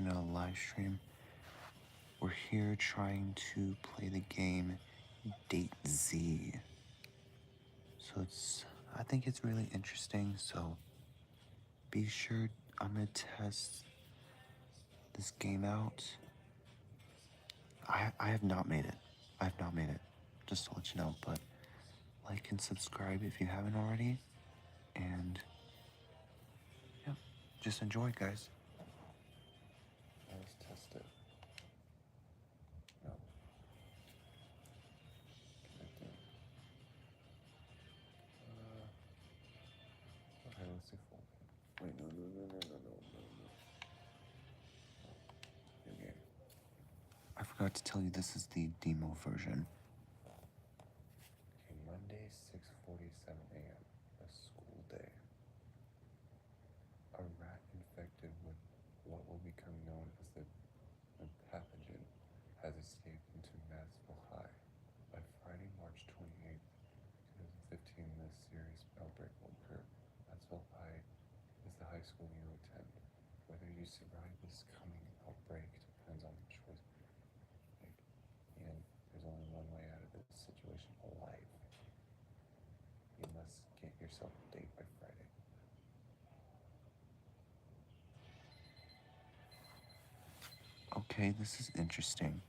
in a live stream. We're here trying to play the game Date Z. So I think it's really interesting. So be sure, I'm gonna test this game out. I have not made it. I have not made it. Just to let you know, but like and subscribe if you haven't already. And yeah, just enjoy, guys. Let's test it. No. Connecting. Okay, let's do full. Wait, no. New game. I forgot to tell you this is the demo version. Okay, Monday, 6:47 a.m. A school day. A rat infected with what will become known as the pathogen has escaped into Mansfield High. By Friday, March 28th, 2015, this serious outbreak will occur. Mansfield High is the high school you attend. Whether you survive this coming outbreak depends on your choice. And there's only one way out of this situation: alive. You must get yourself a date by Friday. Okay, this is interesting.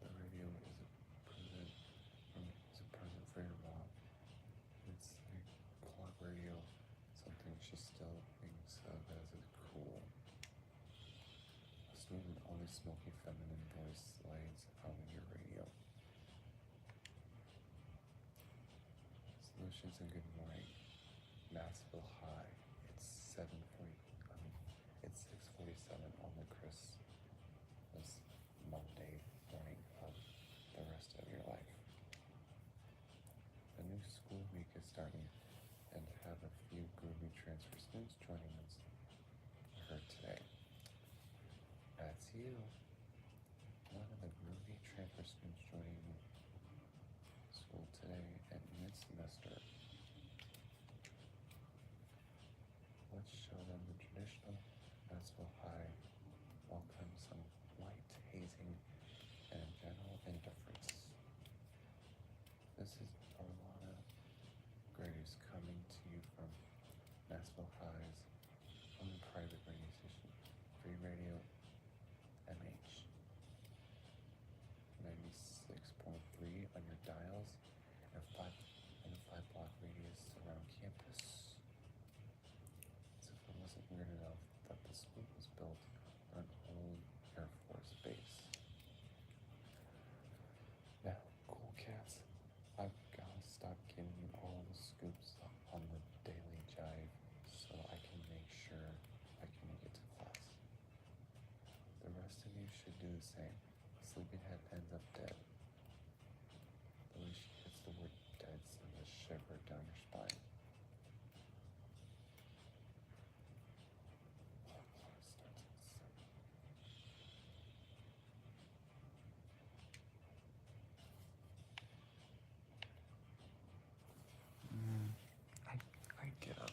The radio is a present for your mom. It's like clock radio, something she still thinks of as a cool. A smooth and always smoky feminine voice slides out of your radio. Solutions and good morning. Massville High. It's 6:47 on the Christmas Monday morning of the rest of your life. The new school week is starting and have a few groovy transfer students joining us here today. That's you. One of the groovy transfer students joining school today at mid-semester. Let's show them the traditional Mansfield High welcome, some light hazing, and general indifference. This is Orlana Graves coming to you from Mansfield High's own private radio station, Free Radio MH. 96.3 on your dials, and a 5-block radius around campus. As if it wasn't weird enough that the school was built on an old Air Force base. Now, cool cats, I've gotta stop giving you all the scoops on the Daily Jive so I can make sure I can make it to class. The rest of you should do the same. Sleepyhead ends up dead. The way she hits the word dead sends a shiver down your spine. I get up.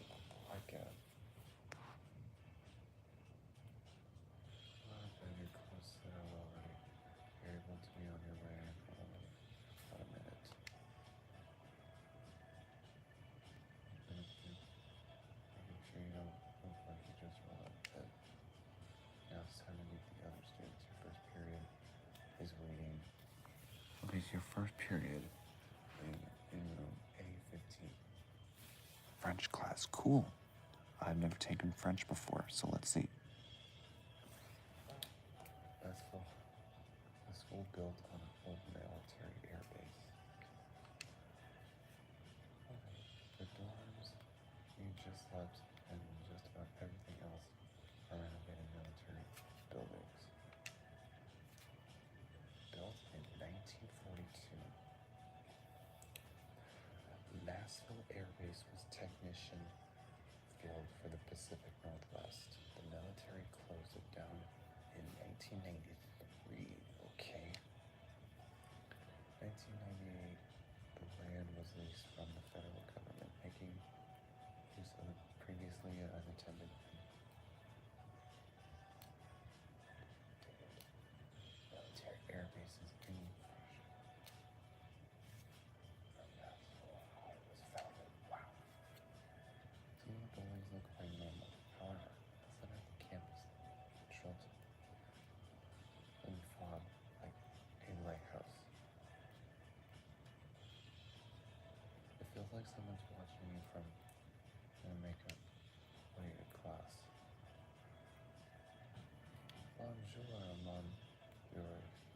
You're close there already. You're able to be on your way in about a minute. Making sure you don't look like you just rolled out of bed. Now it's time to meet the other students. Your first period is waiting. Okay, so your first period in room A15. French class, cool. I've never taken French before, so let's see. That's cool. The school built on an old military air base. Okay, the dorms you just left and just about everything else are renovated military buildings. Built in 1942. Massville Air Base was technician field for the Pacific Northwest. The military closed it down released from the federal government, making use of previously unattended military air bases in was founded. Wow. Some of the buildings look quite normal. However, the center of the campus controls in fog like a lighthouse. It feels like someone's watching you from their makeup weighted class. Bonjour,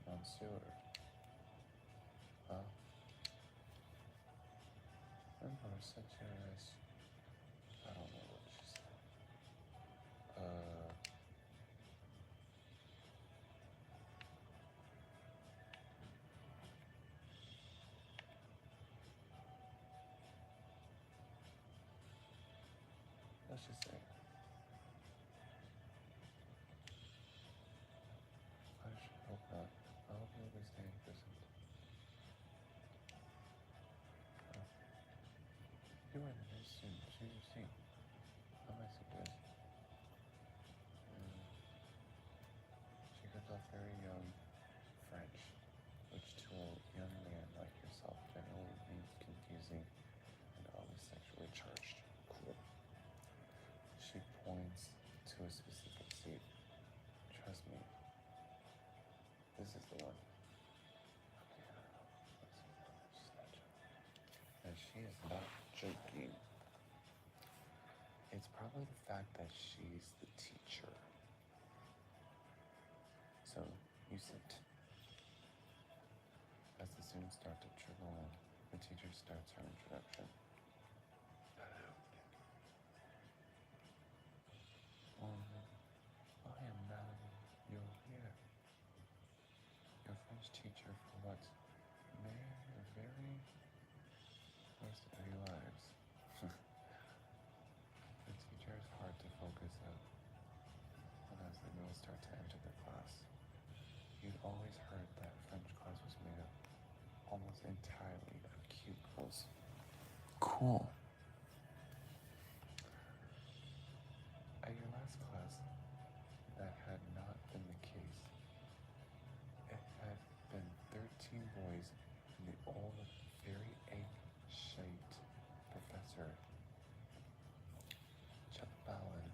monsieur. Huh? Remember such a nice. I don't know what she said. Let's just say. I should hope not. I hope you'll be staying present. You are the very soon. Soon you see. How nice it is. She could talk very young French, which to a young man like yourself generally means confusing and always sexually charged. Cool. She points to a specific seat. Trust me, this is the one. And she is not joking. It's probably the fact that she's the teacher. So, you sit. As the students start to trickle in, the teacher starts her introduction. I am Madame Yovier, your French teacher for what may be the very rest of your lives. The teacher is hard to focus on, and as the girls start to enter the class, you'd always heard that French class was made up almost entirely of cubicles. Cool. At your last class, that had not been the case. It had been 13 boys and the old, very egg-shaped professor. Chuck Ballin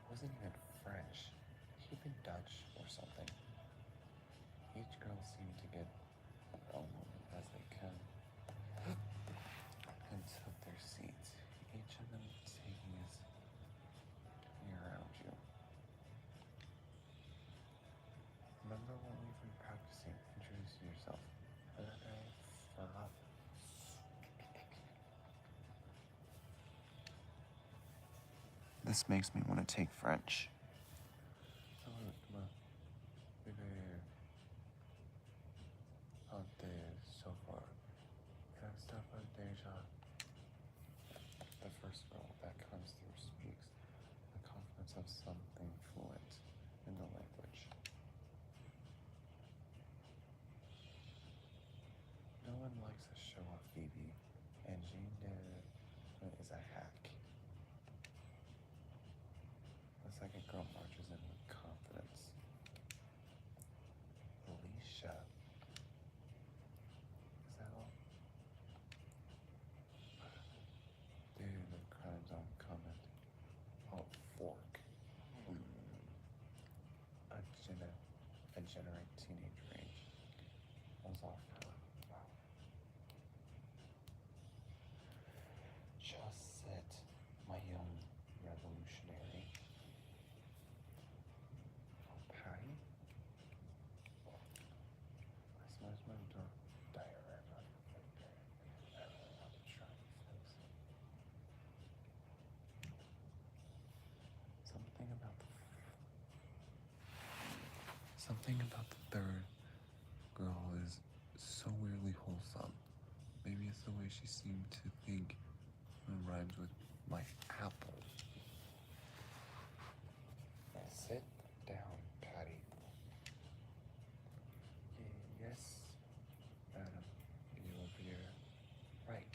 wasn't even French. He'd been Dutch or something. Each girl seemed to get a moment as they can and took their seats, each of them taking his ear around you. Remember when we've been practicing introducing yourself? This makes me want to take French. So far, the first girl that comes through speaks the confidence of something fluent in the language. No one likes a show-off Phoebe, and Jean is a hack. The second girl marches in with confidence. Alicia. Is that all? Dude, the crime's on comment. Oh, fork. A generate teenage range. Was off her. Wow. Just sit, my young revolutionary. Oh, Patty? I smashed my diarrhea. I really want to try these things. Something about the third girl is so weirdly wholesome. Maybe it's the way she seemed to think when it rhymes with my apple. Sit down, Patty. Yes, madam, you will be right.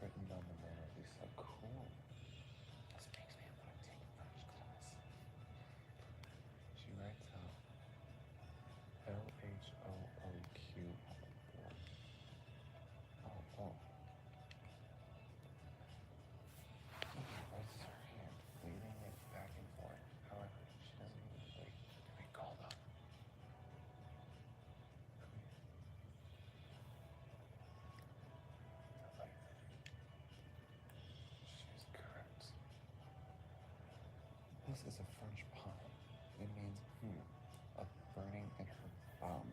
written on the Mona Lisa. Cool. This makes me want to take French class. She writes out LHOOQ on the board. Oh. She raises her hand, waving it back and forth. However, she doesn't even wait to be called up. She's correct. This is a French pun. It means, a burning in her bum.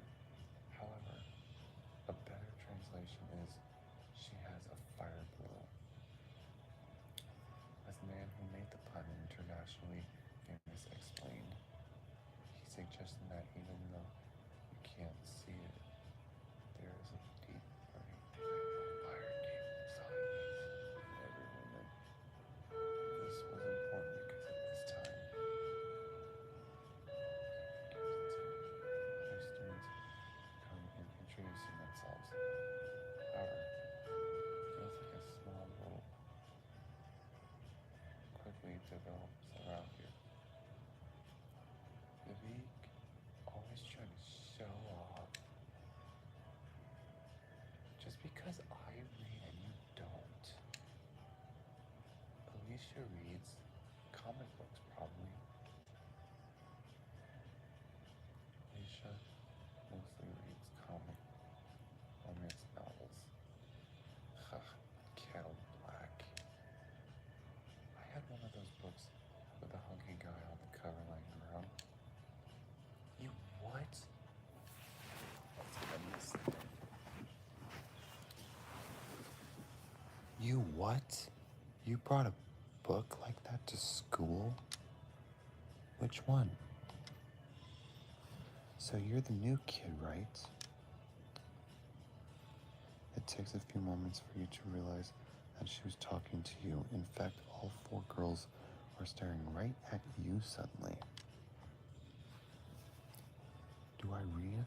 However, a better translation is, she has a fire grill. As the man who made the pun internationally famous explained, he suggested that even though you can't see it, there is a deep burning fire deep inside every woman. This was important because at this time, other students come in introducing themselves. However, it feels like a small world quickly develops around you. Vivek always trying to show off. Just because I read and you don't. Alicia reads comic books, probably. Alicia mostly reads comic romance novels. Kettle Black. I had one of those books with a hunky guy on the cover lying around. You what? Let's get this thing. You what? You brought a book like that to school? Which one? So you're the new kid, right? It takes a few moments for you to realize that she was talking to you. In fact, all four girls are staring right at you suddenly. Do I read?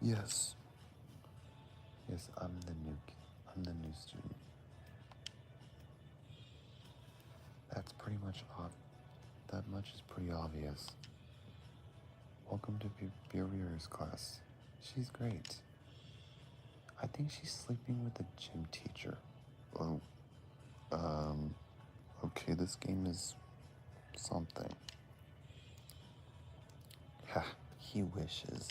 Yes. Yes, I'm the new student. That's pretty much that much is pretty obvious. Welcome to Buriers class. She's great. I think she's sleeping with the gym teacher. Oh, okay, this game is something. Ha, he wishes.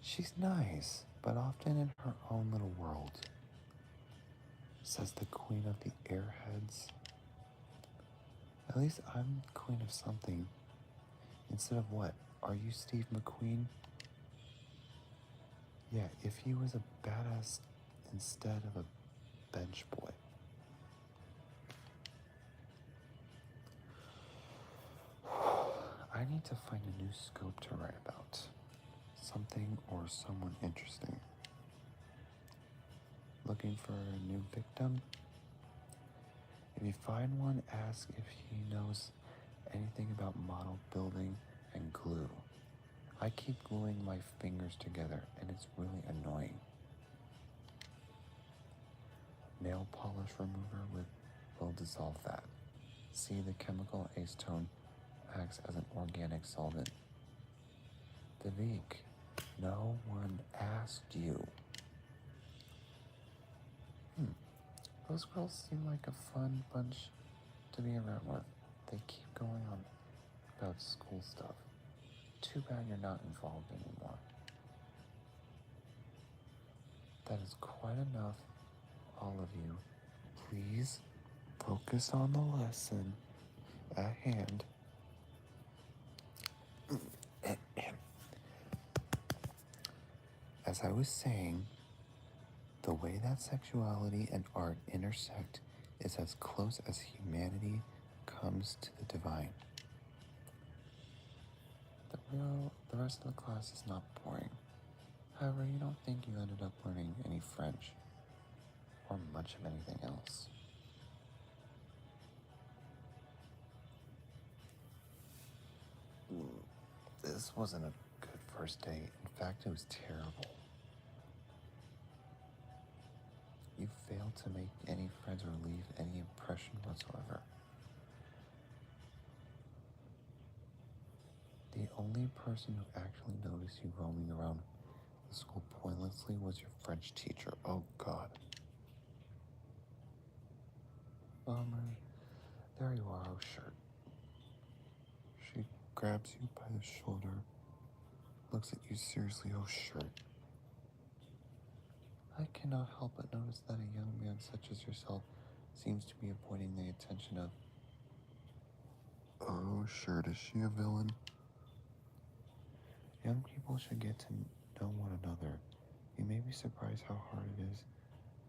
She's nice, but often in her own little world, says the queen of the airheads. At least I'm queen of something. Instead of what? Are you Steve McQueen? Yeah, if he was a badass instead of a bench boy. I need to find a new scope to write about. Something or someone interesting. Looking for a new victim? If you find one, ask if he knows anything about model building and glue. I keep gluing my fingers together and it's really annoying. Nail polish remover will dissolve that. See, the chemical acetone acts as an organic solvent. Vivek, no one asked you. Those girls seem like a fun bunch to be around with. They keep going on about school stuff. Too bad you're not involved anymore. That is quite enough, all of you. Please focus on the lesson at hand. As I was saying, the way that sexuality and art intersect is as close as humanity comes to the divine. The rest of the class is not boring. However, you don't think you ended up learning any French or much of anything else. This wasn't a good first date. In fact, it was terrible. You failed to make any friends or leave any impression whatsoever. The only person who actually noticed you roaming around the school pointlessly was your French teacher. Oh, God. Bummer. There you are, oh shirt. She grabs you by the shoulder, looks at you seriously, oh shirt. I cannot help but notice that a young man such as yourself seems to be avoiding the attention of... Oh shirt, is she a villain? Young people should get to know one another. You may be surprised how hard it is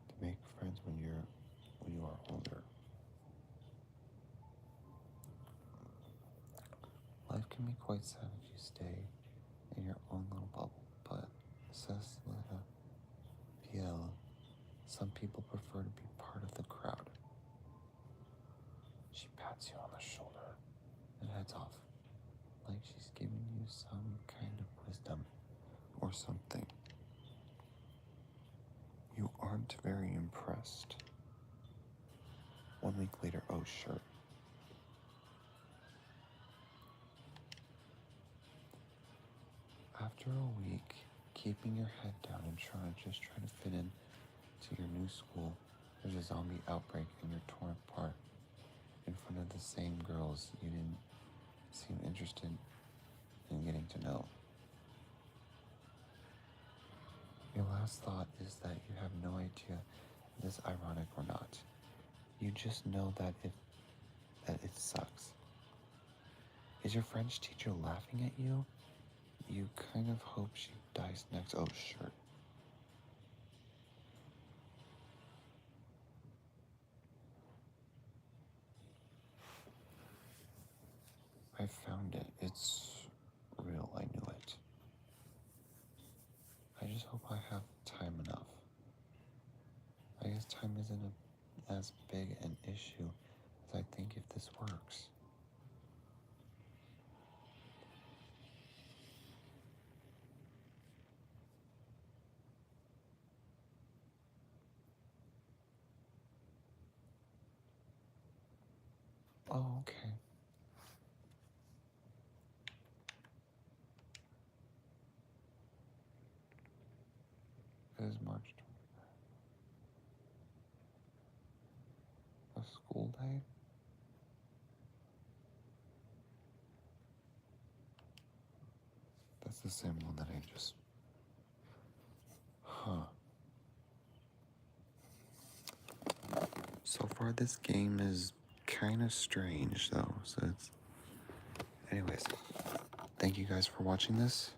to make friends when you are older. Life can be quite sad if you stay in your own little bubble, but says Lena Biel, some people prefer to be part of the crowd. She pats you on the shoulder and heads off, like she's giving you some kind of wisdom or something. You aren't very impressed. 1 week later, oh sure. After a week, keeping your head down and just trying to fit in to your new school, there's a zombie outbreak and you're torn apart in front of the same girls you didn't seem interested in getting to know. Your last thought is that you have no idea if this is ironic or not. You just know that it sucks. Is your French teacher laughing at you? You kind of hope she dies next. Oh, sure. I found it. It's real. I knew it. I just hope I have time enough. I guess time isn't as big an issue as I think if this works. Oh, okay. It is March 20th. A school day? That's the same one that I just... Huh. So far, this game is kind of strange, though. So it's... Anyways, thank you guys for watching this.